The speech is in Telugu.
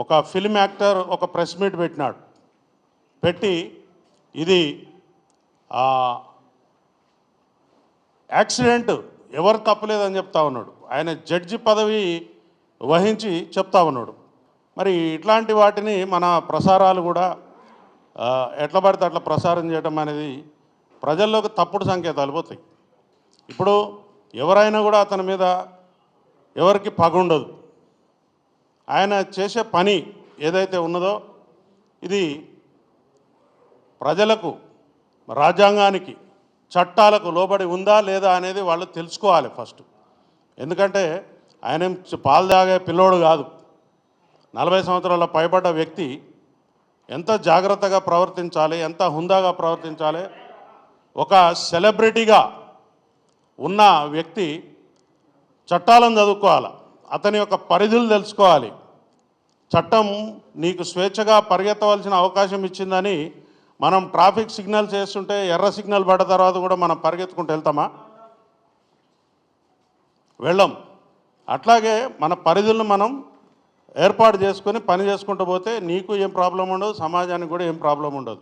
ఒక ఫిల్మ్ యాక్టర్ ఒక ప్రెస్ మీట్ పెట్టినాడు. పెట్టి ఇది యాక్సిడెంట్ ఎవరు తప్పలేదని చెప్తా ఉన్నాడు. ఆయన జడ్జి పదవి వహించి చెప్తా ఉన్నాడు. మరి ఇట్లాంటి వాటిని మన ప్రసారాలు కూడా ఎట్లా పడితే అట్లా ప్రసారం చేయడం అనేది ప్రజల్లోకి తప్పుడు సంకేతాలు పోతాయి. ఇప్పుడు ఎవరైనా కూడా అతని మీద ఎవరికి పగ ఉండదు. ఆయన చేసే పని ఏదైతే ఉన్నదో ఇది ప్రజలకు, రాజ్యాంగానికి, చట్టాలకు లోబడి ఉందా లేదా అనేది వాళ్ళు తెలుసుకోవాలి ఫస్ట్. ఎందుకంటే ఆయన పాలు తాగే పిల్లోడు కాదు. 40 సంవత్సరాల పైబడ్డ వ్యక్తి ఎంత జాగ్రత్తగా ప్రవర్తించాలి, ఎంత హుందాగా ప్రవర్తించాలి. ఒక సెలబ్రిటీగా ఉన్న వ్యక్తి చట్టాలను చదువుకోవాలి, అతని యొక్క పరిధులు తెలుసుకోవాలి. చట్టం నీకు స్వేచ్ఛగా పరిగెత్తవలసిన అవకాశం ఇచ్చిందని మనం ట్రాఫిక్ సిగ్నల్ చేస్తుంటే ఎర్ర సిగ్నల్ పడ్డ తర్వాత కూడా మనం పరిగెత్తుకుంటూ వెళ్తామా? వెళ్ళం. అట్లాగే మన పరిధులను మనం ఏర్పాటు చేసుకొని పని చేసుకుంటూ పోతే నీకు ఏం ప్రాబ్లం ఉండదు, సమాజానికి కూడా ఏం ప్రాబ్లం ఉండదు.